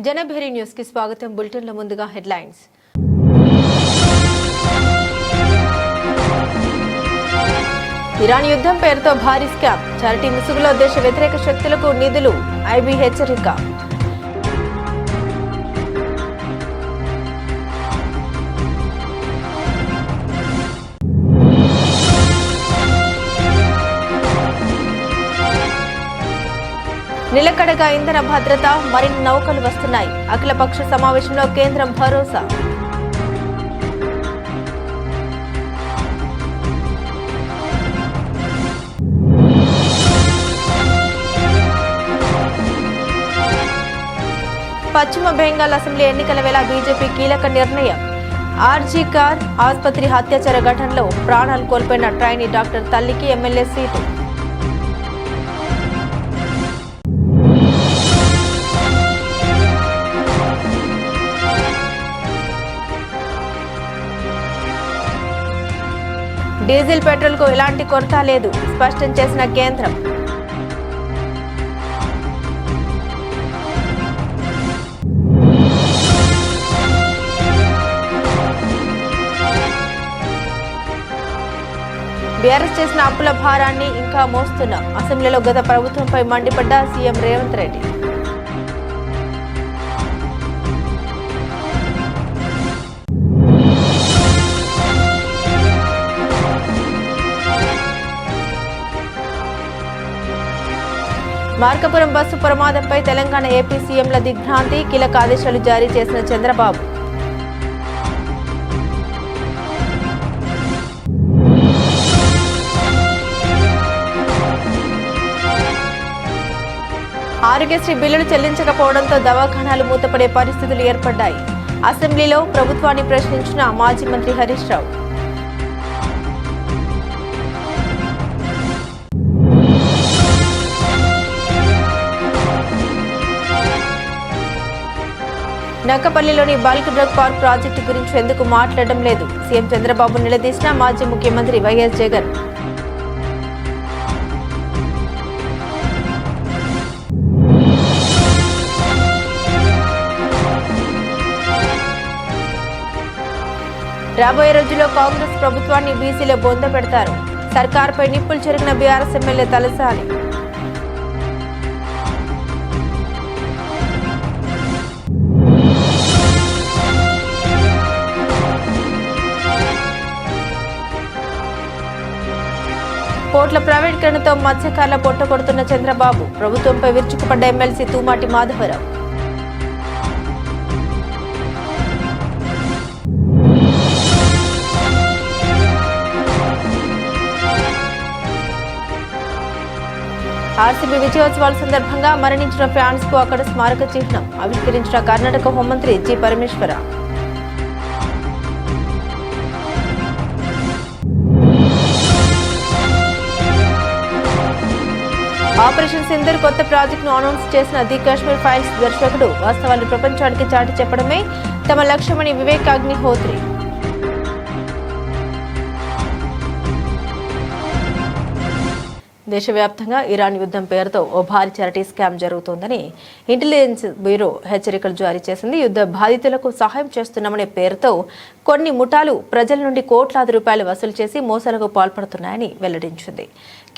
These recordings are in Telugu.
జనభేరి న్యూస్ కి స్వాగతం. బులెటిన్ల ముందుగా హెడ్లైన్స్. ఇరాన్ యుద్ధం పేరుతో భారీ స్కామ్, చారిటీ ముసుగులో దేశ వ్యతిరేక శక్తులకు నిధులు, ఐబీ హెచ్చరిక. నిలకడగా ఇంధన భద్రత, మరిన్ని నౌకలు వస్తున్నాయి. అఖిలపక్ష సమావేశంలో కేంద్రం భరోసా. పశ్చిమ బెంగాల్ అసెంబ్లీ ఎన్నికల వేళ బీజేపీ కీలక నిర్ణయం. ఆర్జీ కార్ ఆసుపత్రి అత్యాచార ఘటనలో ప్రాణాలు కోల్పోయిన ట్రైనీ డాక్టర్ తల్లికి ఎమ్మెల్యే సీటు. డీజిల్, పెట్రోల్కు ఎలాంటి కొరత లేదు, స్పష్టం చేసిన కేంద్రం. బీఆర్ఎస్ చేసిన అప్పుల భారాన్ని ఇంకా మోస్తున్నాం. అసెంబ్లీలో గత ప్రభుత్వంపై మండిపడ్డ సీఎం రేవంత్ రెడ్డి. మార్కాపురం బస్సు ప్రమాదంపై తెలంగాణ, ఏపీ సీఎంల దిగ్భ్రాంతి, కీలక ఆదేశాలు జారీ చేసిన చంద్రబాబు. ఆరోగ్యశ్రీ బిల్లులు చెల్లించకపోవడంతో దవాఖానాలు మూతపడే పరిస్థితులు ఏర్పడ్డాయి. అసెంబ్లీలో ప్రభుత్వాన్ని ప్రశ్నించిన మాజీ మంత్రి Harish Rao. నక్కపల్లిలోని bulk drug park project గురించి ఎందుకు మాట్లాడడం లేదు, సీఎం చంద్రబాబు నిలదీసిన మాజీ ముఖ్యమంత్రి వైఎస్ జగన్. రాబోయే రోజుల్లో కాంగ్రెస్ ప్రభుత్వాన్ని బీసీలో బొంద పెడతారు. సర్కార్పై నిప్పులు చెరిగిన బీఆర్ఎస్ ఎమ్మెల్యే తలసాని. పోర్ట్ల ప్రైవేటీకరణతో మత్స్యకారుల పొట్ట కొడుతున్న చంద్రబాబు. ప్రభుత్వంపై విరుచుకుపడ్డ ఎమ్మెల్సీ తూమాటి మాధవరావు. ఆర్సీబీ విజయోత్సవాల సందర్భంగా మరణించిన ఫ్యాన్స్ కు అక్కడ స్మారక చిహ్నం ఆవిష్కరించిన కర్ణాటక హోంమంత్రి జి పరమేశ్వర. ఆపరేషన్ సింధూర్ కొత్త ప్రాజెక్టును అనౌన్స్ చేసిన ది కాశ్మీర్ ఫైల్స్ దర్శకుడు వాస్తవాలు ప్రపంచానికి చాటి చెప్పడమే తమ లక్ష్యమని వివేక్ అగ్నిహోత్రి. దేశవ్యాప్తంగా ఇరాన్ యుద్ధం పేరుతో ఓ భారీ చారిటీ స్కామ్ జరుగుతోందని ఇంటెలిజెన్స్ బ్యూరో హెచ్చరికలు జారీ చేసింది. యుద్ధ బాధితులకు సహాయం చేస్తున్నామనే పేరుతో కొన్ని ముఠాలు ప్రజల నుండి కోట్లాది రూపాయలు వసూలు చేసి మోసాలకు పాల్పడుతున్నాయని వెల్లడించింది.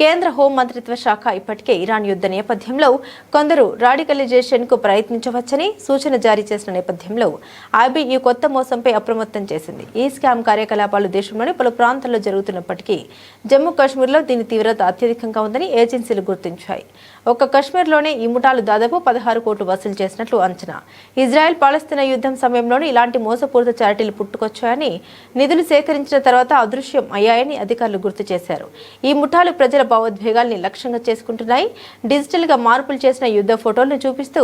కేంద్ర హోం మంత్రిత్వ శాఖ ఇప్పటికే ఇరాన్ యుద్ధ నేపథ్యంలో కొందరు రాడికలైజేషన్ కు ప్రయత్నించవచ్చని సూచన జారీ చేసిన నేపథ్యంలో ఐబీ ఈ కొత్త మోసంపై అప్రమత్తం చేసింది. ఈ స్కామ్ కార్యకలాపాలు దేశంలోని పలు ప్రాంతాల్లో జరుగుతున్నప్పటికీ జమ్మూ కాశ్మీర్లో దీని తీవ్రత అత్యధికంగా ఉందని ఏజెన్సీలు గుర్తించాయి. ఒక్క కాశ్మీర్లోనే ఈ ముఠాలు దాదాపు 16 కోట్లు వసూలు చేసినట్లు అంచనా. ఇజ్రాయెల్ పాలస్తీనా యుద్ధం సమయంలోనే ఇలాంటి మోసపూరిత చారిటీలు పుట్టుకొచ్చాయని, నిధులు సేకరించిన తర్వాత అదృశ్యం అయ్యాయని అధికారులు గుర్తు చేశారు. ఈ ముఠాలు ప్రజల భావోద్వేగాల్ని లక్ష్యంగా చేసుకుంటున్నాయి. డిజిటల్ గా మార్పులు చేసిన యుద్ధ ఫోటోలను చూపిస్తూ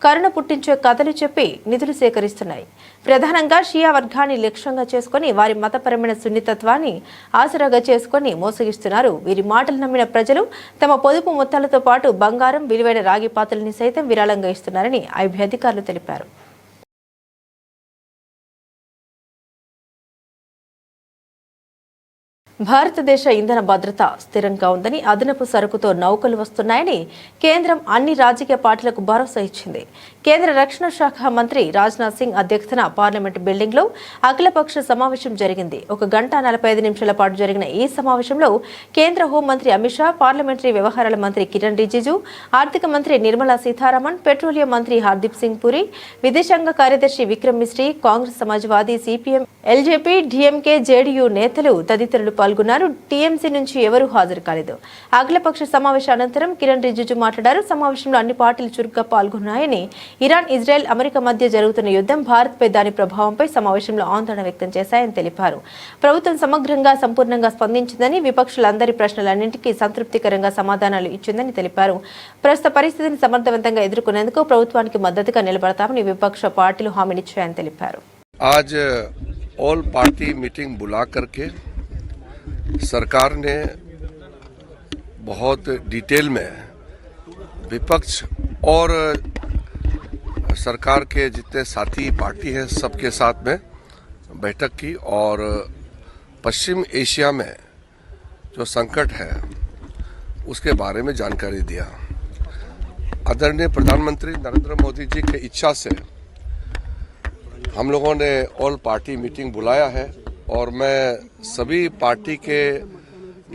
కరుణ పుట్టించే కథలు చెప్పి నిధులు సేకరిస్తున్నాయి. ప్రధానంగా షియా వర్గాన్ని లక్ష్యంగా చేసుకుని వారి మతపరమైన సున్నితత్వాన్ని ఆసరాగా చేసుకుని మోసగిస్తున్నారు. వీరి మాటలు నమ్మిన ప్రజలు తమ పొదుపు మొత్తాలతో పాటు బంగారం, విలువైన రాగి పాత్రల్ని సైతం విరాళంగా ఇస్తున్నారని ఐబీ అధికారులు తెలిపారు. భారతదేశ ఇంధన భద్రత స్థిరంగా ఉందని, అదనపు సరుకుతో నౌకలు వస్తున్నాయని కేంద్రం అన్ని రాజకీయ పార్టీలకు భరోసా ఇచ్చింది. కేంద్ర రక్షణ శాఖ మంత్రి రాజ్నాథ్ సింగ్ అధ్యక్షతన పార్లమెంటు బిల్డింగ్ లో అఖిలపక్ష సమావేశం జరిగింది. 1 గంట 45 నిమిషాల పాటు జరిగిన ఈ సమావేశంలో కేంద్ర హోంమంత్రి అమిత్ షా, పార్లమెంటరీ వ్యవహారాల మంత్రి కిరణ్ రిజిజు, ఆర్థిక మంత్రి నిర్మలా సీతారామన్, పెట్రోలియం మంత్రి హర్దీప్ సింగ్ పురి, విదేశాంగ కార్యదర్శి Vikram Misri, Congress, Samajwadi, CPM, LJP, DMK, JDU నేతలు తదితరులు పాల్గొన్నారు. టీఎంసీ నుంచి ఎవరూ హాజరు కాలేదు. అఖిలపక్ష సమావేశ అనంతరం కిరణ్ రిజిజు మాట్లాడారు. సమావేశంలో అన్ని పార్టీలు చురుగ్గా పాల్గొన్నాయని, ఇరాన్, ఇజ్రాయెల్, అమెరికా మధ్య జరుగుతున్న యుద్ధం, భారత్పై దాని ప్రభావంపై సమావేశంలో ఆందోళన వ్యక్తం చేశాయని తెలిపారు. ప్రభుత్వం సమగ్రంగా, సంపూర్ణంగా స్పందించిందని, విపక్షాలందరి ప్రశ్నలన్నింటికీ సంతృప్తికరంగా సమాధానాలు ఇచ్చిందని తెలిపారు. ప్రస్తుత పరిస్థితిని సమర్థవంతంగా ఎదుర్కొనేందుకు ప్రభుత్వానికి మద్దతుగా నిలబడతామని విపక్ష పార్టీలు హామీనిచ్చాయని తెలిపారు. आज ऑल पार्टी मीटिंग बुला करके सरकार ने बहुत डिटेल में विपक्ष और सरकार के जितने साथी पार्टी हैं सबके साथ में बैठक की और पश्चिम एशिया में जो संकट है उसके बारे में जानकारी दिया. आदरणीय प्रधानमंत्री नरेंद्र मोदी जी की इच्छा से हम लोगों ने ऑल पार्टी मीटिंग बुलाया है और मैं सभी पार्टी के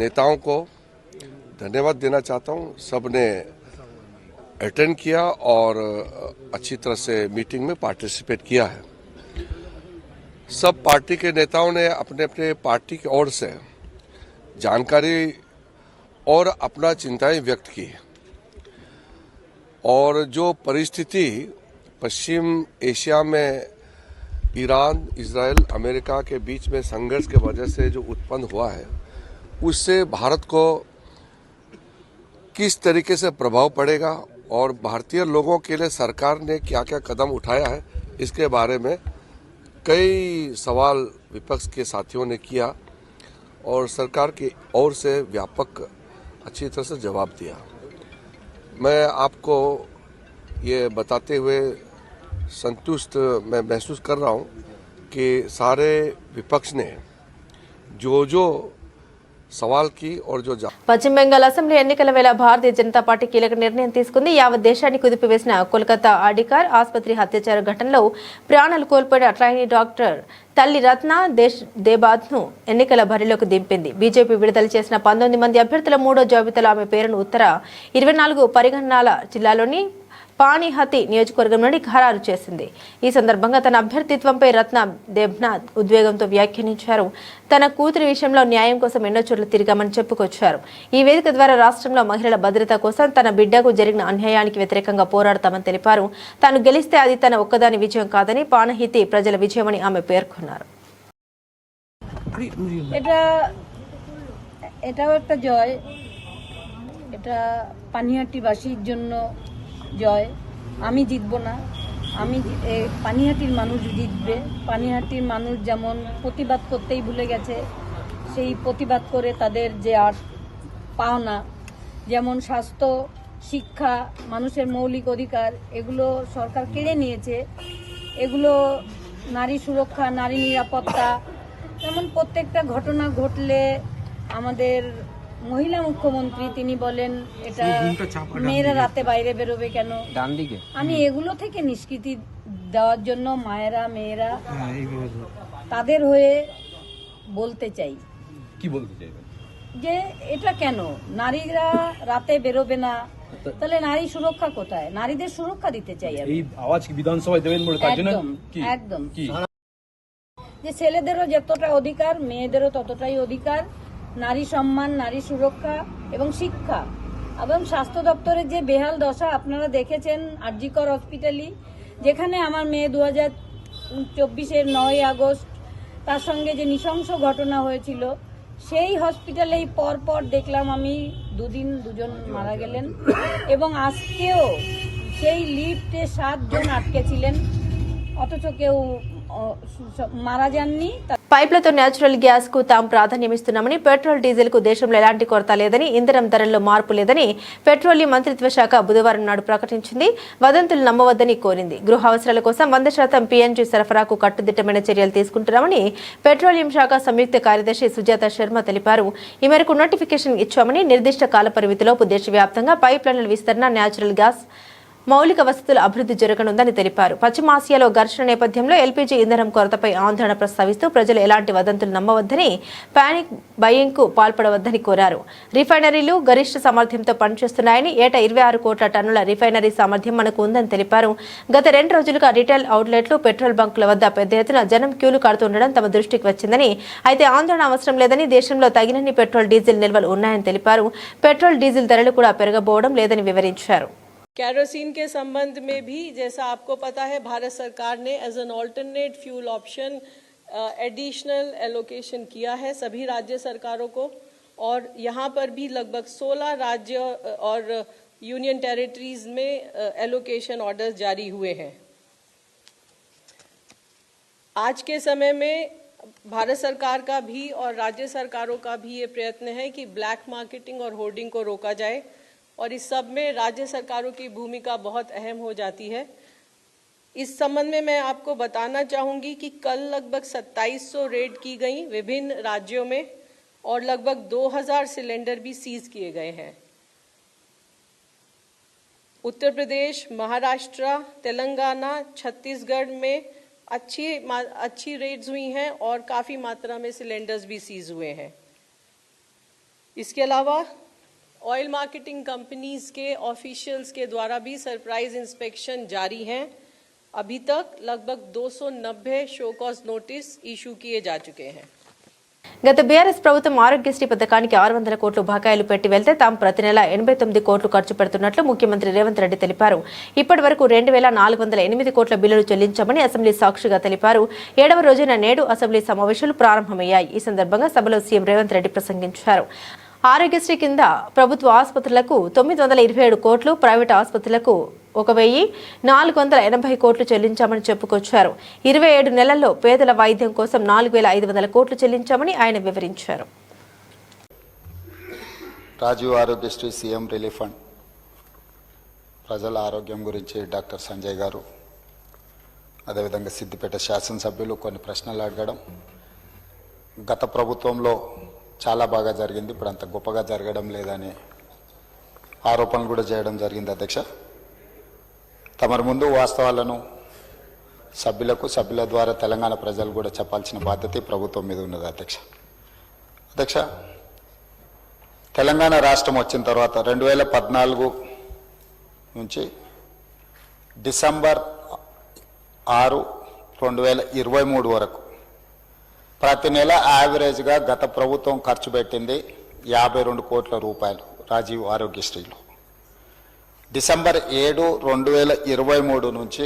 नेताओं को धन्यवाद देना चाहता हूं. सब ने अटेंड किया और अच्छी तरह से मीटिंग में पार्टिसिपेट किया है. सब पार्टी के नेताओं ने अपने अपने पार्टी की ओर से जानकारी और अपना चिंताएं व्यक्त की और जो परिस्थिति पश्चिम एशिया में ईरान, इजराइल, अमेरिका के बीच में संघर्ष के वजह से जो उत्पन्न हुआ है उससे भारत को किस तरीके से प्रभाव पड़ेगा और भारतीय लोगों के लिए सरकार ने क्या क्या कदम उठाया है इसके बारे में कई सवाल विपक्ष के साथियों ने किया और सरकार की ओर से व्यापक अच्छी तरह से जवाब दिया. मैं आपको ये बताते हुए संतुष्ट मैं महसूस कर रहा हूँ कि सारे विपक्ष ने जो सवाल की और जो పశ్చిమ బెంగాల్ అసెంబ్లీ ఎన్నికల వేళ భారతీయ జనతా పార్టీ కీలక నిర్ణయం తీసుకుంది. యావత్ దేశాన్ని కుదిపివేసిన కోల్కతా ఆర్డికార్ ఆసుపత్రి హత్యాచార ఘటనలో ప్రాణాలు కోల్పోయిన ట్రైనీ డాక్టర్ తల్లి రత్న దేబాద్ను ఎన్నికల బరిలోకి దింపింది. బీజేపీ విడుదల చేసిన 19 మంది అభ్యర్థుల 3వ జాబితాలో ఆమె పేరును ఉత్తర 24 పరిగణాల జిల్లాలోని పాణిహతి నియోజకవర్గం నుండి ఖరారు చేసింది. ఈ సందర్భంగా తన అభ్యర్థిత్వంపై రత్న దేబ్నాథ్ ఉద్వేగంతో వ్యాఖ్యానించారు. తన కూతురి విషయంలో న్యాయం కోసం ఎన్నో చోట్ల తిరిగామని చెప్పుకొచ్చారు. ఈ వేదిక ద్వారా రాష్ట్రంలో మహిళల భద్రత కోసం, తన బిడ్డకు జరిగిన అన్యాయానికి వ్యతిరేకంగా పోరాడతామని తెలిపారు. తాను గెలిస్తే అది తన ఒక్కదాని విజయం కాదని, పాణహితి ప్రజల విజయమని ఆమె పేర్కొన్నారు. এটাও একটা জয়, এটা পানিহাটিবাসীর জন্য জয়. আমি জিতব না, পানিহাটির মানুষ জিতবে. পানিহাটির মানুষ যেমন প্রতিবাদ করতেই ভুলে গেছে, সেই প্রতিবাদ করে তাদের যে পাওনা, যেমন স্বাস্থ্য, শিক্ষা, মানুষের মৌলিক অধিকার, এগুলো সরকার কেড়ে নিয়েছে. এগুলো নারী সুরক্ষা, নারী নিরাপত্তা, যেমন প্রত্যেকটা ঘটনা ঘটলে আমাদের মহিলা মুখ্যমন্ত্রী তিনি বলেন এটা মেয়েরা রাতে বাইরে বেরোবে কেন. আমি এগুলো থেকে নিষ্কৃতি দেওয়ার জন্য মায়েরা, মেয়েরা তাদের হয়ে বলতে চাই. কি বলতে চাইবেন? যে এটা কেন নারীরা রাতে বেরোবে না, তাহলে নারী সুরক্ষা কোথায়? নারীদের সুরক্ষা দিতে চাই. এই আওয়াজ কি বিধানসভায় দেবেন বলে তার জন্য একদম যে ছেলেদেরও যতটা অধিকার, মেয়েদেরও ততটাই অধিকার. নারী সম্মান, নারী সুরক্ষা এবং শিক্ষা এবং স্বাস্থ্য দপ্তরের যে বেহাল দশা আপনারা দেখেছেন আরজিকর হসপিটালি, যেখানে আমার মেয়ে 2024-এর 9 আগস্ট তার সঙ্গে যে নৃশংস ঘটনা হয়েছিল, সেই হসপিটালেই পরপর দেখলাম আমি 2 দিন 2 জন মারা গেলেন এবং আজকেও সেই লিফটে 7 জন আটকে ছিলেন, অথচ কেউ মারা যাননি. పైప్లతో న్యాచురల్ గ్యాస్ కు తాము ప్రాధాన్యమిస్తున్నామని, పెట్రోల్ డీజిల్ కు దేశంలో ఎలాంటి కొరత లేదని, ఇంధనం ధరల్లో మార్పు లేదని పెట్రోలియం మంత్రిత్వ శాఖ బుధవారం నాడు ప్రకటించింది. వదంతులు నమ్మవద్దని కోరింది. గృహ అవసరాల కోసం 100% PNG సరఫరాకు కట్టుదిట్టమైన చర్యలు తీసుకుంటున్నామని పెట్రోలియం శాఖ సంయుక్త కార్యదర్శి సుజాత శర్మ తెలిపారు. ఈ మేరకు నోటిఫికేషన్ ఇచ్చామని, నిర్దిష్ట కాల పరిమితిలోపు దేశవ్యాప్తంగా పైప్ లైన్ల విస్తరణ, న్యాచురల్ గ్యాస్ మౌలిక వసతుల అభివృద్ధి జరగనుందని తెలిపారు. పశ్చిమాసియాలో ఘర్షణ నేపథ్యంలో LPG ఇంధనం కొరతపై ఆందోళన ప్రస్తావిస్తూ ప్రజలు ఎలాంటి వదంతులు నమ్మవద్దని, పానిక్ బయింగ్ కు పాల్పడవద్దని కోరారు. రిఫైనరీలు గరిష్ట సామర్థ్యంతో పనిచేస్తున్నాయని, ఏటా 26 కోట్ల టన్నుల రిఫైనరీ సామర్థ్యం మనకు ఉందని తెలిపారు. గత 2 రోజులుగా రిటైల్ అవుట్లెట్లు, పెట్రోల్ బంకుల వద్ద పెద్ద ఎత్తున జనం క్యూలు కడుతుండడం తమ దృష్టికి వచ్చిందని, అయితే ఆందోళన అవసరం లేదని, దేశంలో తగినన్ని పెట్రోల్ డీజిల్ నిల్వలు ఉన్నాయని తెలిపారు. పెట్రోల్ డీజిల్ ధరలు కూడా పెరగబోవడం లేదని వివరించారు. कैरोसिन के संबंध में भी जैसा आपको पता है भारत सरकार ने as an alternate fuel option additional allocation किया है सभी राज्य सरकारों को, और यहाँ पर भी लगभग 16 राज्य और यूनियन टेरिटरीज में एलोकेशन ऑर्डर्स जारी हुए हैं. आज के समय में भारत सरकार का भी और राज्य सरकारों का भी ये प्रयत्न है कि ब्लैक मार्केटिंग और होर्डिंग को रोका जाए, और इस सब में राज्य सरकारों की भूमिका बहुत अहम हो जाती है. इस संबंध में मैं आपको बताना चाहूँगी कि कल लगभग 2700 रेड की गई विभिन्न राज्यों में, और लगभग 2000 सिलेंडर भी सीज किए गए हैं. उत्तर प्रदेश, महाराष्ट्र, तेलंगाना, छत्तीसगढ़ में अच्छी रेड्स हुई हैं और काफ़ी मात्रा में सिलेंडर्स भी सीज हुए हैं. इसके अलावा ऑयल मार्केटिंग कंपनीज के ऑफिशियल्स के द्वारा भी सरप्राइज इंस्पेक्शन जारी हैं. अभी तक लगभग 290 शो कॉज नोटिस इशू किए जा चुके हैं. గత బీఆర్ఎస్ ప్రభుత్వం ఆరోగ్యశ్రీ పథకానికి 600 కోట్లు బకాయిలు పెట్టి వెళ్తే తాము ప్రతి నెల 89 కోట్లు ఖర్చు పెడుతున్నట్లు ముఖ్యమంత్రి రేవంత్ రెడ్డి తెలిపారు. ఇప్పటి వరకు 2408 కోట్ల బిల్లులు చెల్లించామని అసెంబ్లీ సాక్షిగా తెలిపారు. 7వ రోజున నేడు అసెంబ్లీ సమావేశాలు ప్రారంభమయ్యాయి. ఈ సందర్భంగా సభలో సీఎం రేవంత్ రెడ్డి ప్రసంగించారు. ఆరోగ్యశ్రీ కింద ప్రభుత్వ ఆసుపత్రులకు 927 కోట్లు, ప్రైవేటు ఆసుపత్రులకు 1480 కోట్లు చెల్లించామని చెప్పుకొచ్చారు. 27 నెలల్లో పేదల వైద్యం కోసం 4500 కోట్లు చెల్లించామని ఆయన వివరించారు. Rajiv Aarogyasri CM relief fund ప్రజల ఆరోగ్యం గురించి డాక్టర్ సంజయ్ గారు, అదేవిధంగా సిద్దిపేట శాసనసభ్యులు కొన్ని ప్రశ్నలు అడగడం, గత ప్రభుత్వంలో చాలా బాగా జరిగింది, ఇప్పుడు అంత గొప్పగా జరగడం లేదనే ఆరోపణలు కూడా చేయడం జరిగింది. అధ్యక్ష, తమరి ముందు వాస్తవాలను సభ్యుల ద్వారా తెలంగాణ ప్రజలు కూడా చెప్పాల్సిన బాధ్యత ప్రభుత్వం మీద ఉన్నది. అధ్యక్ష, తెలంగాణ రాష్ట్రం వచ్చిన తర్వాత 2014 నుంచి డిసెంబర్ 6, 2023 వరకు ప్రతి నెల యావరేజ్గా గత ప్రభుత్వం ఖర్చు పెట్టింది 52 కోట్ల రూపాయలు రాజీవ్ ఆరోగ్యశ్రీలో. డిసెంబర్ 7, 2023 నుంచి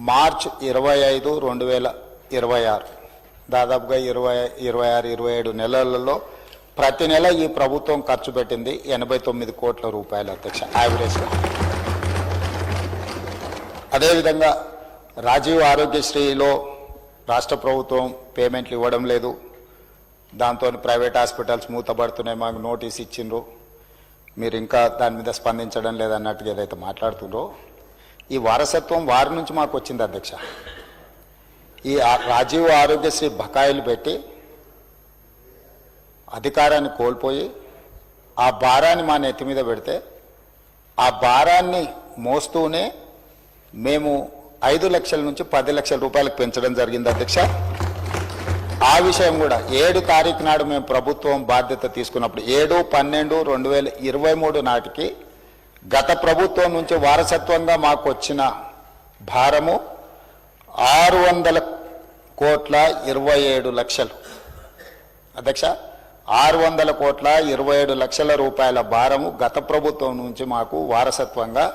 మార్చ్ 25, 2026 దాదాపుగా 26-27 నెలలలో ప్రతి నెల ఈ ప్రభుత్వం ఖర్చు పెట్టింది 89 కోట్ల రూపాయలు. అధ్యక్ష, యావరేజ్గా. అదేవిధంగా రాజీవ్ ఆరోగ్యశ్రీలో రాష్ట్ర ప్రభుత్వం పేమెంట్లు ఇవ్వడం లేదు, దాంతో ప్రైవేట్ హాస్పిటల్స్ మూతపడుతున్నాయి, మాకు నోటీస్ ఇచ్చిండ్రు, మీరు ఇంకా దాని మీద స్పందించడం లేదన్నట్టుగా ఏదైతే మాట్లాడుతుండ్రో ఈ వారసత్వం వారి నుంచి మాకు వచ్చింది. అధ్యక్ష, ఈ రాజీవ్ ఆరోగ్యశ్రీ బకాయిలు పెట్టి అధికారాన్ని కోల్పోయి ఆ భారాన్ని మా నెత్తి మీద పెడితే ఆ భారాన్ని మోస్తూనే మేము 5 లక్షల నుంచి 10 లక్షల రూపాయలకు పెంచడం జరిగింది. అధ్యక్ష, ఆ విషయం కూడా 7 తారీఖు నాడు మేము ప్రభుత్వం బాధ్యత తీసుకున్నప్పుడు 7/12/2023 నాటికి గత ప్రభుత్వం నుంచి వారసత్వంగా మాకు వచ్చిన భారము 600,27,00,000. అధ్యక్ష, 600,27,00,000 రూపాయల భారము గత ప్రభుత్వం నుంచి మాకు వారసత్వంగా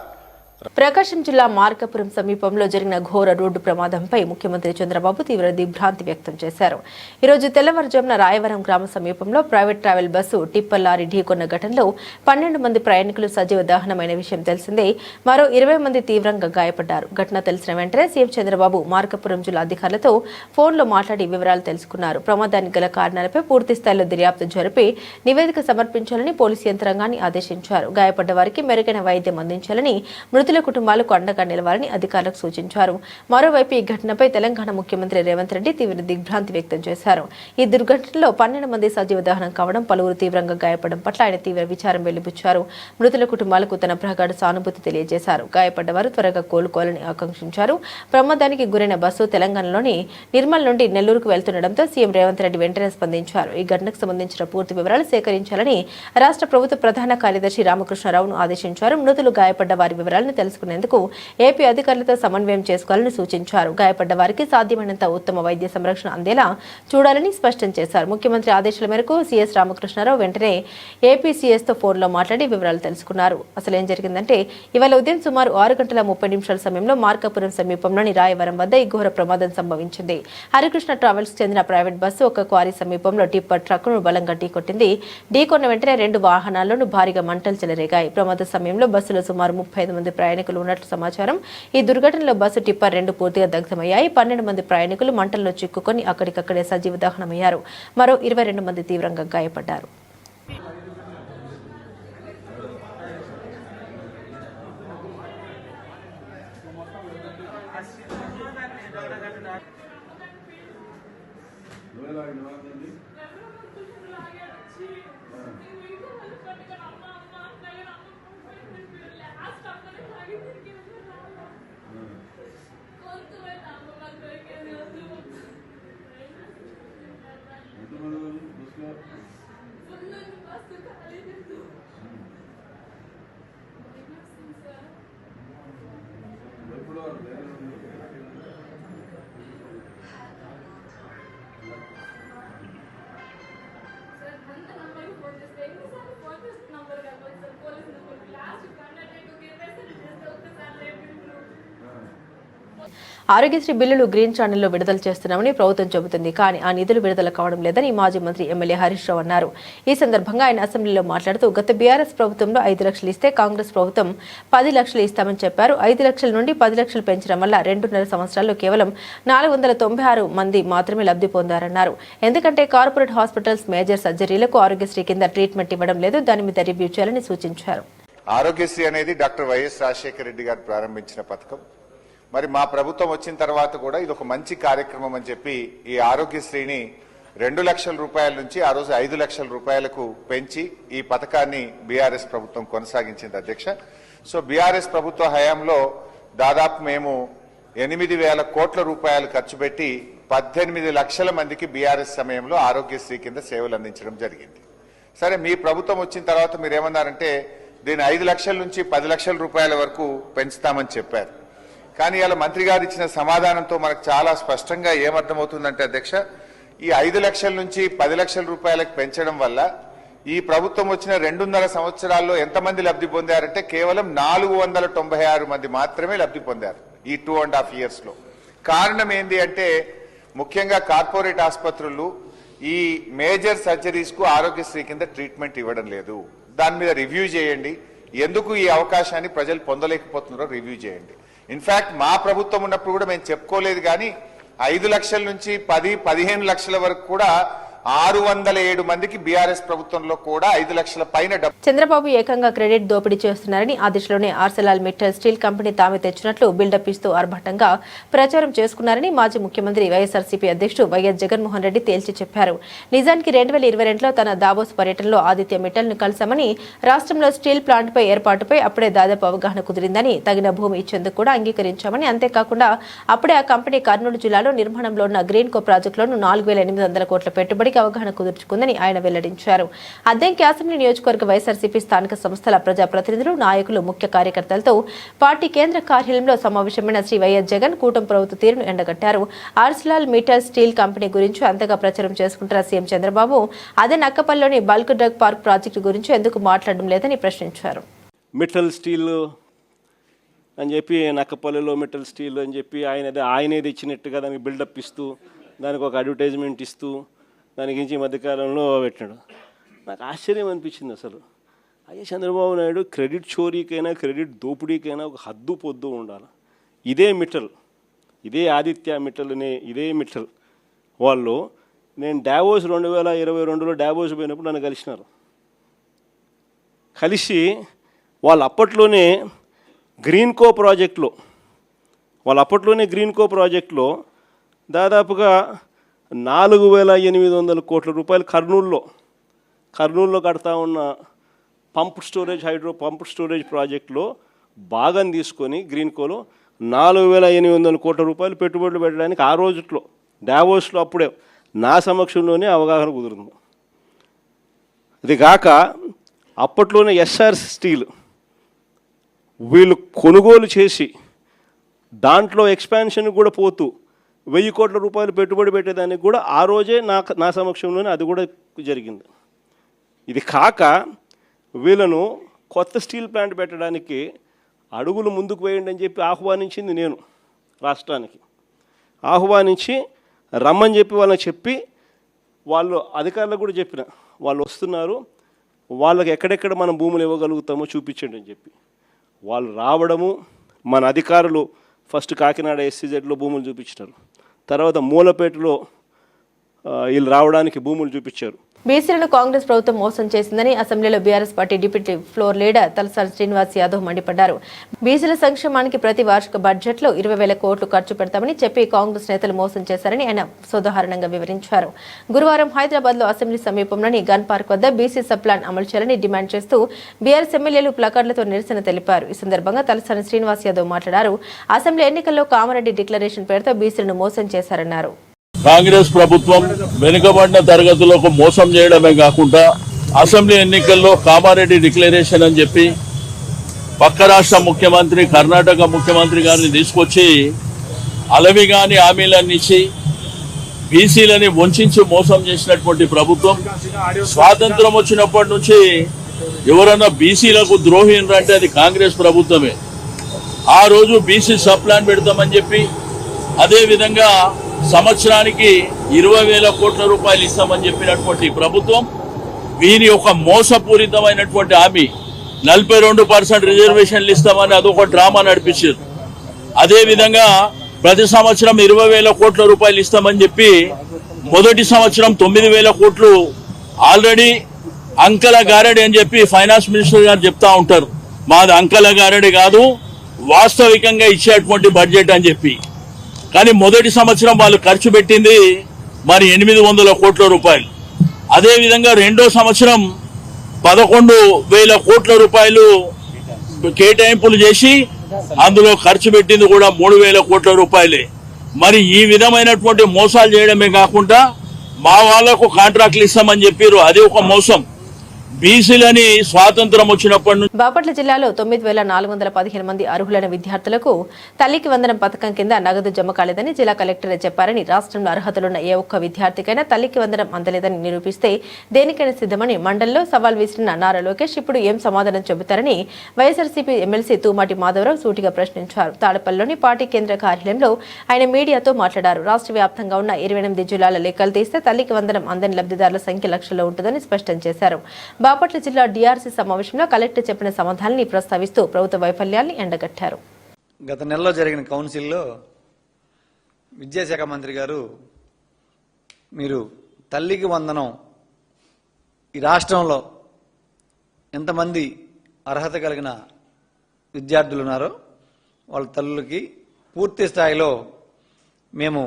ప్రకాశం జిల్లా మార్కాపురం సమీపంలో జరిగిన ఘోర రోడ్డు ప్రమాదంపై ముఖ్యమంత్రి చంద్రబాబు తీవ్ర దిగ్భ్రాంతి వ్యక్తం చేశారు. ఈరోజు తెల్లవారుజామున రాయవరం గ్రామ సమీపంలో private travel bus tipper lorry ఢీకొన్న ఘటనలో 12 మంది ప్రయాణికులు సజీవ దహనమైన విషయం తెలిసిందే. మరో 20 మంది తీవ్రంగా గాయపడ్డారు. ఘటన తెలిసిన వెంటనే సీఎం చంద్రబాబు మార్కాపురం జిల్లా అధికారులతో ఫోన్లో మాట్లాడి వివరాలు తెలుసుకున్నారు. ప్రమాదానికి గల కారణాలపై పూర్తి స్థాయిలో దర్యాప్తు జరిపి నివేదిక సమర్పించాలని పోలీసు యంత్రాంగాన్ని ఆదేశించారు. గాయపడ్డ వారికి మెరుగైన వైద్యం అందించాలని, మృతుల కుటుంబాలకు అండగా నిలవాలని అధికారులకు సూచించారు. మరోవైపు ఈ ఘటనపై తెలంగాణ ముఖ్యమంత్రి రేవంత్ రెడ్డి తీవ్ర దిగ్భ్రాంతి వ్యక్తం చేశారు. ఈ దుర్ఘటనలో 12 మంది సజీవ దహనం కావడం, పలువురు తీవ్రంగా గాయపడడం పట్ల ఆయన తీవ్ర విచారం వెలిబుచ్చారు. మృతుల కుటుంబాలకు తన ప్రగాఢ సానుభూతి తెలియజేశారు. గాయపడ్డవారు త్వరగా కోలుకోవాలని ఆకాంక్షించారు. ప్రమాదానికి గురైన బస్సు తెలంగాణలోని నిర్మల్ నుండి నెల్లూరుకు వెళ్తుండటంతో సీఎం రేవంత్ రెడ్డి వెంటనే స్పందించారు. ఈ ఘటనకు సంబంధించిన పూర్తి వివరాలు సేకరించాలని రాష్ట్ర ప్రభుత్వ ప్రధాన కార్యదర్శి రామకృష్ణారావును ఆదేశించారు. మృతులు గాయపడ్డ వారి వివరాలను తెలుసుకునేందుకు ఏపీ అధికారులతో సమన్వయం చేసుకోవాలని సూచించారు. గాయపడ్డ వారికి సాధ్యమైనంత ఉత్తమ వైద్య సంరక్షణ అందేలా చూడాలని స్పష్టం చేశారు. ముఖ్యమంత్రి ఆదేశాల మేరకు సీఎస్ రామకృష్ణారావు వెంటనే ఏపీ సీఎస్తో ఫోన్లో మాట్లాడి వివరాలు తెలుసుకున్నారు. అసలు ఏం జరిగిందంటే, ఇవాళ ఉదయం సుమారు 6:30 సమయంలో మార్కాపురం సమీపంలోని రాయవరం వద్ద ఈ ఘోర ప్రమాదం సంభవించింది. హరికృష్ణ ట్రావెల్స్ చెందిన ప్రైవేట్ బస్సు ఒక క్వారీ సమీపంలో టిప్పర్ ట్రక్కును బలంగా ఢీకొట్టింది. ఢీకొన్న వెంటనే 2 వాహనాల్లోనూ భారీగా మంటలు చెలరేగాయి. ప్రమాద సమయంలో బస్సులో సుమారు 35 మంది ప్రయాణికులు ఉన్నట్లు సమాచారం. ఈ దుర్ఘటనలో బస్సు టిప్పర్ 2 పూర్తిగా దగ్ధమయ్యాయి. 12 మంది ప్రయాణికులు మంటల్లో చిక్కుకొని అక్కడికక్కడే సజీవ దహనమయ్యారు. మరో 22 మంది తీవ్రంగా గాయపడ్డారు. ఆరోగ్యశ్రీ బిల్లులు గ్రీన్ ఛానల్లో విడుదల చేస్తున్నామని ప్రభుత్వం చెబుతుంది. కానీ ఆ నిధులు విడుదల కావడం లేదని మాజీ మంత్రి ఎమ్మెల్యే హరీష్ రావు అన్నారు. ఈ సందర్భంగా ఆయన అసెంబ్లీలో మాట్లాడుతూ గత బీఆర్ఎస్ ప్రభుత్వంలో 5 లక్షలు ఇస్తే కాంగ్రెస్ ప్రభుత్వం 10 లక్షలు ఇస్తామని చెప్పారు. 5 లక్షల నుండి 10 లక్షలు పెంచడం వల్ల 2.5 సంవత్సరాల్లో కేవలం 496 మంది మాత్రమే లబ్ధి పొందారన్నారు. ఎందుకంటే కార్పొరేట్ హాస్పిటల్స్ మేజర్ సర్జరీలకు ఆరోగ్యశ్రీ కింద ట్రీట్మెంట్ ఇవ్వడం లేదు. దాని మీద రివ్యూ చేయాలని సూచించారు. ఆరోగ్యశ్రీ అనేది డాక్టర్ వైఎస్ రాజశేఖర రెడ్డి గారు ప్రారంభించిన పథకం. మరి మా ప్రభుత్వం వచ్చిన తర్వాత కూడా ఇది ఒక మంచి కార్యక్రమం అని చెప్పి ఈ ఆరోగ్యశ్రీని 2 లక్షల రూపాయల నుంచి ఆ రోజు 5 లక్షల రూపాయలకు పెంచి ఈ పథకాన్ని బీఆర్ఎస్ ప్రభుత్వం కొనసాగించింది అధ్యక్ష. సో బీఆర్ఎస్ ప్రభుత్వ హయాంలో దాదాపు మేము 8,000 కోట్ల రూపాయలు ఖర్చు పెట్టి 18 లక్షల మందికి బీఆర్ఎస్ సమయంలో ఆరోగ్యశ్రీ కింద సేవలు అందించడం జరిగింది. సరే, మీ ప్రభుత్వం వచ్చిన తర్వాత మీరేమన్నారంటే దీన్ని 5 లక్షల నుంచి 10 లక్షల రూపాయల వరకు పెంచుతామని చెప్పారు. కానీ ఇలా మంత్రి గారు ఇచ్చిన సమాధానంతో మనకు చాలా స్పష్టంగా ఏమర్థమవుతుందంటే అధ్యక్ష, ఈ 5 లక్షల నుంచి 10 లక్షల రూపాయలకు పెంచడం వల్ల ఈ ప్రభుత్వం వచ్చిన 2.5 సంవత్సరాల్లో ఎంతమంది లబ్ధి పొందారంటే కేవలం 496 మంది మాత్రమే లబ్ధి పొందారు ఈ 2.5 years లో. కారణం ఏంటి అంటే ముఖ్యంగా కార్పొరేట్ ఆసుపత్రులు ఈ మేజర్ సర్జరీస్ కు ఆరోగ్యశ్రీ కింద ట్రీట్మెంట్ ఇవ్వడం లేదు. దాని మీద రివ్యూ చేయండి. ఎందుకు ఈ అవకాశాన్ని ప్రజలు పొందలేకపోతున్నారో రివ్యూ చేయండి. ఇన్ఫాక్ట్ మా ప్రభుత్వం ఉన్నప్పుడు కూడా మేము చెప్పుకోలేదు, కానీ 5 లక్షల నుంచి 10-15 లక్షల వరకు కూడా 607 మందికి బీఆర్ఎస్ ప్రభుత్వంలో కూడా 5 లక్షల పైన చంద్రబాబు ఏకంగా క్రెడిట్ దోపిడీ చేస్తున్నారని, ఆ దిశలోనే ఆర్సెలాల్ మిట్టల్ స్టీల్ కంపెనీ తామే తెచ్చినట్లు బిల్డప్ ఇస్తూ ఆర్భాటంగా ప్రచారం చేసుకున్నారని మాజీ ముఖ్యమంత్రి వైఎస్ఆర్సీపీ అధ్యక్షుడు వైఎస్ జగన్మోహన్ రెడ్డి తేల్చి చెప్పారు. నిజానికి 2022లో తన దావోస్ పర్యటనలో ఆదిత్య మిట్టల్ ను కలిశామని, రాష్ట్రంలో స్టీల్ ప్లాంట్ పై ఏర్పాటుపై అప్పుడే దాదాపు అవగాహన కుదిరిందని, తగిన భూమి ఇచ్చేందుకు కూడా అంగీకరించామని, అంతేకాకుండా అప్పుడే ఆ కంపెనీ కర్నూలు జిల్లాలో నిర్మాణంలో ఉన్న గ్రీన్ కో ప్రాజెక్టులోను 4,800 కోట్ల పెట్టుబడి అవగాహన కుదుర్చుకుందని ఆయన వెల్లడించారు. అద్దెంకి అసెంబ్లీ నియోజకవర్గ వైఎస్ఆర్సీపీ స్థానిక సంస్థల ప్రజాప్రతినిధులు, నాయకులు, ముఖ్య కార్యకర్తలతో పార్టీ కేంద్ర కార్యాలయంలో సమావేశమైన శ్రీ వైఎస్ జగన్ కూటమి ప్రభుత్వ తీరును ఎండగట్టారు. ఆర్సెలాల్ మిట్టల్ స్టీల్ కంపెనీ గురించి అంతగా ప్రచారం చేసుకుంటున్న సీఎం చంద్రబాబు అదే నక్కపల్లిలోని బల్క్ డ్రగ్ పార్క్ ప్రాజెక్టు గురించి ఎందుకు మాట్లాడడం లేదని ప్రశ్నించారు. మిట్టల్ స్టీల్ అని చెప్పి నక్కపల్లిలో మెటల్ స్టీల్ అని చెప్పి ఆయనేది ఇచ్చినట్టుగా దానికి బిల్డప్ ఇస్తూ దానికి ఒక అడ్వర్టైజ్మెంట్ ఇస్తూ దాని గురించి ఈ మధ్యకాలంలో పెట్టాడు. నాకు ఆశ్చర్యం అనిపించింది అసలు. అయ్యే చంద్రబాబు నాయుడు క్రెడిట్ చోరీకైనా క్రెడిట్ దోపిడీకైనా ఒక హద్దు పొద్దు ఉండాలి. ఇదే మిట్టల్, ఇదే ఆదిత్య మిట్టల్ అనే ఇదే మిట్టల్ వాళ్ళు నేను డావోస్ 2022లో డావోస్ పోయినప్పుడు నన్ను కలిసినారు. కలిసి వాళ్ళు అప్పట్లోనే గ్రీన్కో ప్రాజెక్టులో దాదాపుగా 4,800 కోట్ల రూపాయలు కర్నూలులో కడతా ఉన్న పంప్ స్టోరేజ్ ప్రాజెక్టులో భాగం తీసుకొని గ్రీన్కోలో 4,800 కోట్ల రూపాయలు పెట్టుబడులు పెట్టడానికి ఆ రోజుట్లో డావోస్లో అప్పుడే నా సమక్షంలోనే అవగాహన కుదురుంది. ఇది కాక అప్పట్లోనే ఎస్ఆర్ స్టీల్ వీళ్ళు కొనుగోలు చేసి దాంట్లో ఎక్స్పాన్షన్ కూడా పోతూ 1,000 కోట్ల రూపాయలు పెట్టుబడి పెట్టేదానికి కూడా ఆ రోజే నా సమక్షంలోనే అది కూడా జరిగింది. ఇది కాక వీళ్ళను కొత్త స్టీల్ ప్లాంట్ పెట్టడానికి అడుగులు ముందుకు వేయండి అని చెప్పి ఆహ్వానించింది నేను. రాష్ట్రానికి ఆహ్వానించి రమ్మని చెప్పి వాళ్ళని చెప్పి వాళ్ళు అధికారులకు కూడా చెప్పిన వాళ్ళు వస్తున్నారు, వాళ్ళకి ఎక్కడెక్కడ మనం భూములు ఇవ్వగలుగుతామో చూపించండి అని చెప్పి వాళ్ళు రావడము. మన అధికారులు ఫస్ట్ కాకినాడ SCZలో భూములు చూపించినారు, తర్వాత మూలపేటలో వీళ్ళు రావడానికి భూములు చూపించారు. బీసీలను కాంగ్రెస్ ప్రభుత్వం మోసం చేసిందని అసెంబ్లీలో BRS party deputy floor leader Talasani Srinivas Yadav మండిపడ్డారు. బీసీల సంక్షేమానికి ప్రతి వార్షిక బడ్జెట్లో 20,000 కోట్లు ఖర్చు పెడతామని చెప్పి కాంగ్రెస్ నేతలు మోసం చేశారని ఆయన సోదాహరణంగా వివరించారు. గురువారం హైదరాబాద్లో అసెంబ్లీ సమీపంలోని గన్ పార్క్ వద్ద బీసీ సబ్ ప్లాన్ అమలు చేయాలని డిమాండ్ చేస్తూ బీఆర్ఎస్ ఎమ్మెల్యేలు ప్లకార్డులతో నిరసన తెలిపారు. ఈ సందర్భంగా తలసాని శ్రీనివాస్ యాదవ్ మాట్లాడారు. అసెంబ్లీ ఎన్నికల్లో కామారెడ్డి డిక్లరేషన్ పేరుతో బీసీలను మోసం చేశారన్నారు. కాంగ్రెస్ ప్రభుత్వం వెనుకబడిన తరగతులకు మోసం చేయడమే కాకుండా అసెంబ్లీ ఎన్నికల్లో కామారెడ్డి డిక్లరేషన్ అని చెప్పి పక్క రాష్ట్ర ముఖ్యమంత్రి కర్ణాటక ముఖ్యమంత్రి గారిని తీసుకొచ్చి అలవిగాని హామీలన్నీ ఇచ్చి బీసీలని వంచి మోసం చేసినటువంటి ప్రభుత్వం. స్వాతంత్రం వచ్చినప్పటి నుంచి ఎవరన్నా బీసీలకు ద్రోహి అంటే అది కాంగ్రెస్ ప్రభుత్వమే. ఆ రోజు బీసీ సబ్ ప్లాన్ పెడతామని చెప్పి అదేవిధంగా సంవత్సరానికి 20,000 కోట్ల రూపాయలు ఇస్తామని చెప్పినటువంటి ప్రభుత్వం వీరి ఒక మోసపూరితమైనటువంటి హామీ 42% రిజర్వేషన్లు ఇస్తామని అదొక డ్రామా నడిపించారు. అదేవిధంగా ప్రతి సంవత్సరం 20,000 కోట్ల రూపాయలు ఇస్తామని చెప్పి మొదటి సంవత్సరం 9,000 కోట్లు ఆల్రెడీ అంకల గారడి అని చెప్పి ఫైనాన్స్ మినిస్టర్ గారు చెప్తా ఉంటారు. మాది అంకల గారడి కాదు, వాస్తవికంగా ఇచ్చేటువంటి బడ్జెట్ అని చెప్పి. కానీ మొదటి సంవత్సరం వాళ్ళు ఖర్చు పెట్టింది మరి 800 కోట్ల రూపాయలు. అదేవిధంగా రెండో సంవత్సరం 11,000 కోట్ల రూపాయలు కేటాయింపులు చేసి అందులో ఖర్చు పెట్టింది కూడా 3,000 కోట్ల రూపాయలే. మరి ఈ విధమైనటువంటి మోసాలు చేయడమే కాకుండా మా వాళ్లకు కాంట్రాక్ట్లు ఇస్తామని చెప్పారు, అది ఒక మోసం. బీసీలని స్వాతంత్రం వచ్చినప్పటి నుంచి బాపట్ల జిల్లాలో 9,415 మంది అర్హులైన విద్యార్థులకు తల్లికి వందనం పథకం కింద నగదు జమ కాలేదని జిల్లా కలెక్టర్ చెప్పారని, రాష్ట్రంలో అర్హతలున్న ఏ ఒక్క విద్యార్థికైనా తల్లికి వందనం అందలేదని నిరూపిస్తే దేనికైనా సిద్ధమని మండలిలో సవాల్ విసిరిన నారా లోకేష్ ఇప్పుడు ఏం సమాధానం చెబుతారని వైఎస్ఆర్సీపీ ఎమ్మెల్సీ తూమాటి మాధవరావు సూటిగా ప్రశ్నించారు. తాడపల్లిలోని పార్టీ కేంద్ర కార్యాలయంలో ఆయన మీడియాతో మాట్లాడారు. రాష్ట్ర వ్యాప్తంగా ఉన్న 28 జిల్లాల లెక్కలు తీస్తే తల్లికి వందనం అందని లబ్ధిదారుల సంఖ్య లక్షల్లో ఉంటుందని స్పష్టం చేశారు. బాపట్ల జిల్లా డిఆర్సీ సమావేశంలో కలెక్టర్ చెప్పిన సమాధానాన్ని ప్రస్తావిస్తూ ప్రభుత్వ వైఫల్యాన్ని ఎండగట్టారు. గత నెలలో జరిగిన కౌన్సిల్లో విద్యాశాఖ మంత్రి గారు మీరు తల్లికి వందనం ఈ రాష్ట్రంలో ఎంతమంది అర్హత కలిగిన విద్యార్థులు ఉన్నారో వాళ్ళ తల్లులకి పూర్తి స్థాయిలో మేము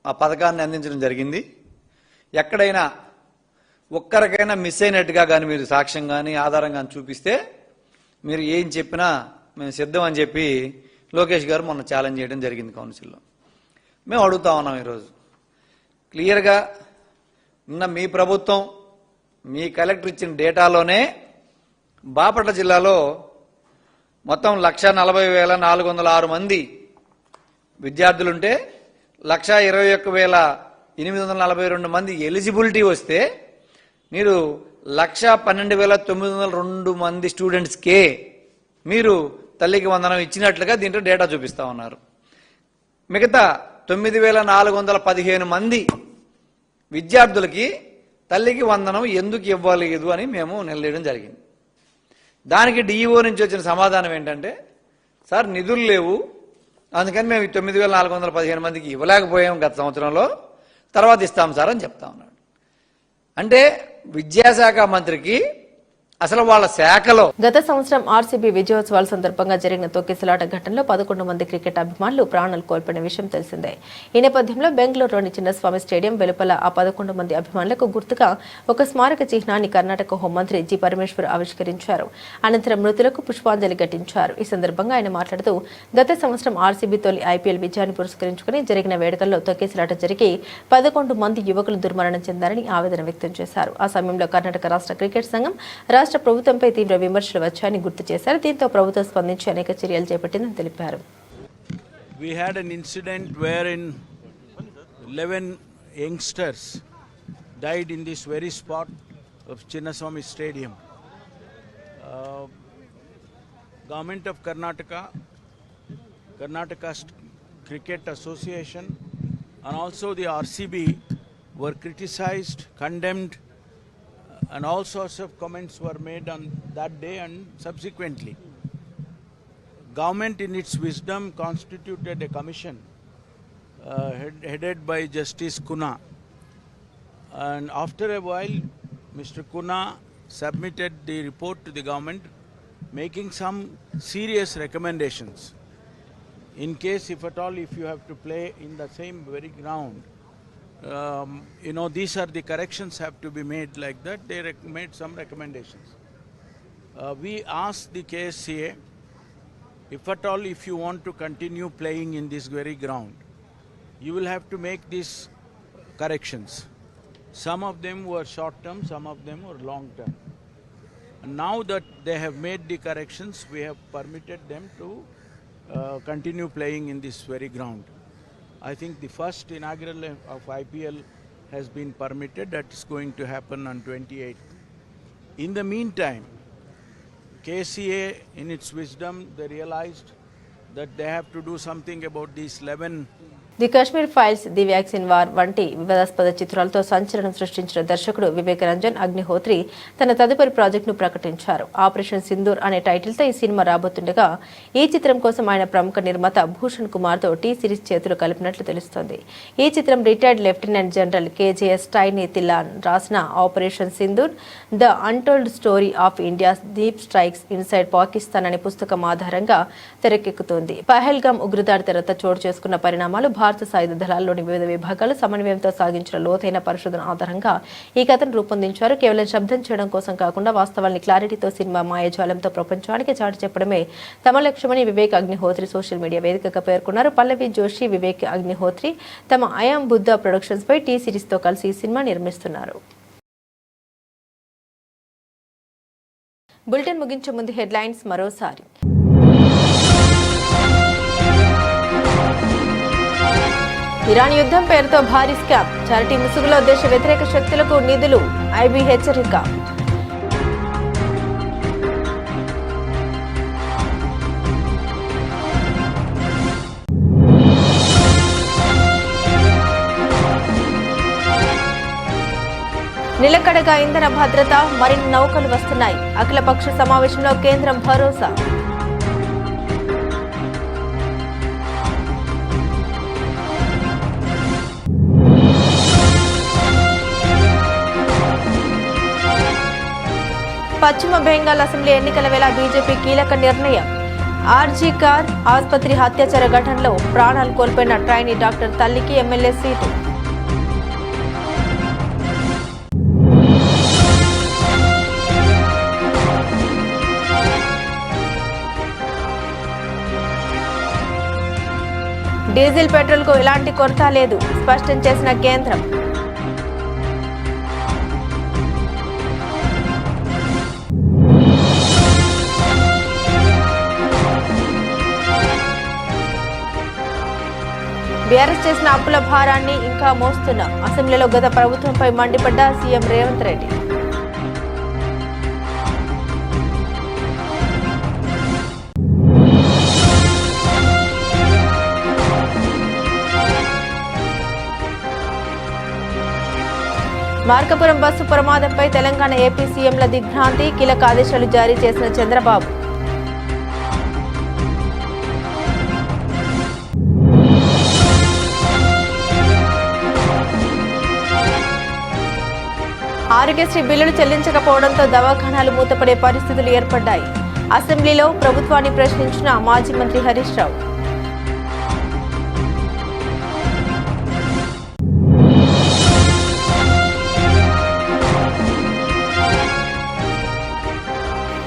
ఆ పథకాన్ని అందించడం జరిగింది. ఎక్కడైనా ఒక్కరికైనా మిస్ అయినట్టుగా కానీ మీరు సాక్ష్యం కానీ ఆధారం కానీ చూపిస్తే మీరు ఏం చెప్పినా మేము సిద్ధం అని చెప్పి లోకేష్ గారు మొన్న ఛాలెంజ్ చేయడం జరిగింది కౌన్సిల్లో. మేము అడుగుతా ఉన్నాం ఈరోజు క్లియర్గా నిన్న మీ ప్రభుత్వం మీ కలెక్టర్ ఇచ్చిన డేటాలోనే బాపట్ల జిల్లాలో మొత్తం 1,40,406 మంది విద్యార్థులుంటే 1,21,842 మంది ఎలిజిబిలిటీ వస్తే మీరు 1,12,902 మంది స్టూడెంట్స్కే మీరు తల్లికి వందనం ఇచ్చినట్లుగా దీంట్లో డేటా చూపిస్తా ఉన్నారు. మిగతా 9,415 మంది విద్యార్థులకి తల్లికి వందనం ఎందుకు ఇవ్వలేదు అని మేము నిలదీయడం జరిగింది. దానికి డిఈఓ నుంచి వచ్చిన సమాధానం ఏంటంటే, సార్ నిధులు లేవు, అందుకని మేము 9,415 మందికి ఇవ్వలేకపోయాం గత సంవత్సరంలో, తర్వాత ఇస్తాం సార్ అని చెప్తా ఉన్నాడు. అంటే విద్యాశాఖ మంత్రికి అసలు వాళ్ళ శాఖలో గత సంవత్సరం ఆర్సీబీ విజయోత్సవాల సందర్భంగా జరిగిన తొక్కిసలాట ఘటనలో 11 మంది క్రికెట్ అభిమానులు ప్రాణాలు కోల్పోయిన విషయం తెలిసిందే. ఈ నేపథ్యంలో బెంగళూరులోని చిన్నస్వామి స్టేడియం వెలుపల ఆ 11 మంది అభిమానులకు గుర్తుగా ఒక స్మారక చిహ్నాన్ని కర్ణాటక హోంమంత్రి జి పరమేశ్వర్ ఆవిష్కరించారు. అనంతరం మృతులకు పుష్పాంజలి ఘటించారు. ఈ సందర్భంగా ఆయన మాట్లాడుతూ, గత సంవత్సరం ఆర్సీబీ తొలి ఐపీఎల్ విజయాన్ని పురస్కరించుకుని జరిగిన వేడుకల్లో తొక్కిసలాట జరిగి 11 మంది యువకులు దుర్మరణం చెందారని ఆవేదన వ్యక్తం చేశారు. ఆ సమయంలో కర్ణాటక రాష్ట్ర క్రికెట్ సంఘం రాష్ట్ర ప్రభుత్వంపై తీవ్ర విమర్శలు వచ్చాయని గుర్తు చేశారు. దీంతో ప్రభుత్వం స్పందించి అనేక చర్యలు చేపట్టిందని తెలిపారు. We had an incident wherein 11 youngsters died in this very spot of Chinnaswamy Stadium. Government of Karnataka, Karnataka Cricket Association and also the RCB were criticized, condemned, and all sorts of comments were made on that day and subsequently. Government in its wisdom constituted a commission headed by Justice Kuna, and after a while Mr. Kuna submitted the report to the government making some serious recommendations. In case if at all if you have to play in the same very ground, these are the corrections have to be made like that. They made some recommendations. We asked the KSCA, if at all if you want to continue playing in this very ground, you will have to make these corrections. Some of them were short term, some of them were long term. And now that they have made the corrections, we have permitted them to continue playing in this very ground. I think the first inaugural of IPL has been permitted. That is going to happen on 28th. In the meantime, KCA in its wisdom, they realized that they have to do something about these 11 the Kashmir files, the vaccine war వంటి వివాదాస్పద చిత్రాలతో సంచలనం సృష్టించిన దర్శకుడు వివేక్ రంజన్ అగ్నిహోత్రి తన తదుపరి ప్రాజెక్టును ప్రకటించారు. ఆపరేషన్ సింధూర్ అనే టైటిల్తో ఈ సినిమా రాబోతుండగా ఈ చిత్రం కోసం ఆయన ప్రముఖ నిర్మాత భూషణ్ కుమార్తో టీ సిరీస్ చేతులు కలిపినట్లు తెలుస్తోంది. ఈ చిత్రం retired lieutenant general KJS Tiny Dhillon రాసిన operation Sindoor the untold story of India's deep strikes inside Pakistan అనే పుస్తకం ఆధారంగా తెరకెక్కుతోంది. పహల్గామ్ ఉగ్రదాడి తర్వాత చోటు చేసుకున్న పరిణామాలు, భారత సాయుధ దళాల్లోని వివిధ విభాగాలు సమన్వయంతో సాగించిన లోతైన పరిశోధన ఆధారంగా ఈ కథను రూపొందించారు. కేవలం శబ్దం చేయడం కోసం కాకుండా వాస్తవాల్ని క్లారిటీతో సినిమా మాయాజాలంతో ప్రపంచానికి చాటి చెప్పడమే తమ లక్ష్యమని వివేక్ అగ్నిహోత్రి సోషల్ మీడియా వేదికగా పేర్కొన్నారు. పల్లవి జోషి, వివేక్ అగ్నిహోత్రి తమ ఐయామ్ బుద్ధ ప్రొడక్షన్స్ పై టీ సిరీస్ తో కలిసి ఈ సినిమా నిర్మిస్తున్నారు. బులెటిన్ ముగించే ముందు హెడ్లైన్స్ మరోసారి. ఇరాన్ యుద్ధం పేరుతో భారీ స్కామ్, చారిటీ ముసుగులో దేశ వ్యతిరేక శక్తులకు నిధులు, ఐబీ హెచ్చరిక. నిలకడగా ఇంధన భద్రత, మరిన్ని నౌకలు వస్తున్నాయి. అఖిలపక్ష సమావేశంలో కేంద్రం భరోసా. పశ్చిమ బెంగాల్ అసెంబ్లీ ఎన్నికల వేళ బీజేపీ కీలక నిర్ణయం. ఆర్జీ కార్ ఆసుపత్రి అత్యాచార ఘటనలో ప్రాణాలు కోల్పోయిన ట్రైనీ డాక్టర్ తల్లికి ఎమ్మెల్యే సీటు. డీజిల్, పెట్రోల్ కు ఎలాంటి కొరత లేదు, స్పష్టం చేసిన కేంద్రం. బీఆర్ఎస్ చేసిన అప్పుల భారాన్ని ఇంకా మోస్తున్నాం. అసెంబ్లీలో గత ప్రభుత్వంపై మండిపడ్డ సీఎం రేవంత్ రెడ్డి. మార్కాపురం బస్సు ప్రమాదంపై తెలంగాణ ఏపీ సీఎంల దిగ్భ్రాంతి, కీలక ఆదేశాలు జారీ చేసిన చంద్రబాబు. ఆరోగ్యశ్రీ బిల్లులు చెల్లించకపోవడంతో దవాఖానాలు మూతపడే పరిస్థితులు ఏర్పడ్డాయి. అసెంబ్లీలో ప్రభుత్వాన్ని ప్రశ్నించిన మాజీ మంత్రి Harish Rao.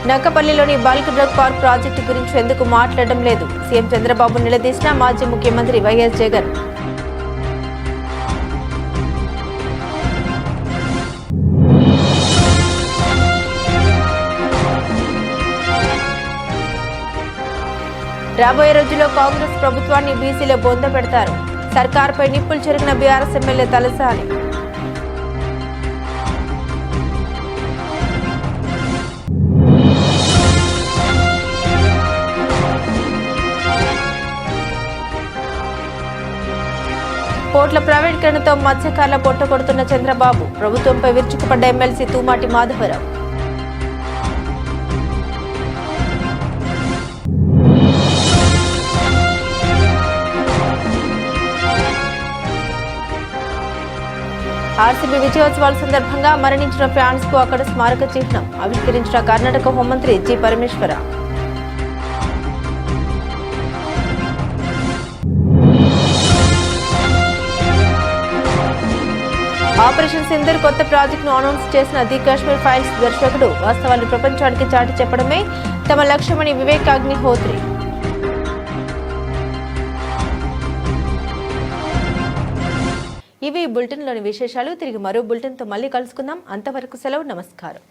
నక్కపల్లిలోని bulk drug park project గురించి ఎందుకు మాట్లాడడం లేదు? సీఎం చంద్రబాబు నిలదీసిన మాజీ ముఖ్యమంత్రి వైఎస్ జగన్. రాబోయే రోజుల్లో కాంగ్రెస్ ప్రభుత్వాన్ని బీసీలో బొంద పెడతారు. సర్కార్పై నిప్పులు చెరిగిన బీఆర్ఎస్ ఎమ్మెల్యే తలసాని. పోర్ట్ల ప్రైవేటీకరణతో మత్స్యకారుల పొట్ట కొడుతున్న చంద్రబాబు. ప్రభుత్వంపై విరుచుకుపడ్డ ఎమ్మెల్సీ తూమాటి మాధవరావు. ఆర్సీబీ విజయోత్సవాల సందర్భంగా మరణించిన ఫ్యాన్స్ కు అక్కడ స్మారక చిహ్నం ఆవిష్కరించిన కర్ణాటక హోంమంత్రి జి పరమేశ్వర. ఆపరేషన్ సింధూర్ కొత్త ప్రాజెక్టును అనౌన్స్ చేసిన ది కాశ్మీర్ ఫైల్స్ దర్శకుడు వాస్తవాలను ప్రపంచానికి చాటి చెప్పడమే తమ లక్ష్యమని వివేక్ అగ్నిహోత్రి. ఇవి బులెటిన్లోని విశేషాలు. తిరిగి మరో బులెటిన్తో మళ్ళీ కలుసుకుందాం. అంతవరకు సెలవు. నమస్కారం.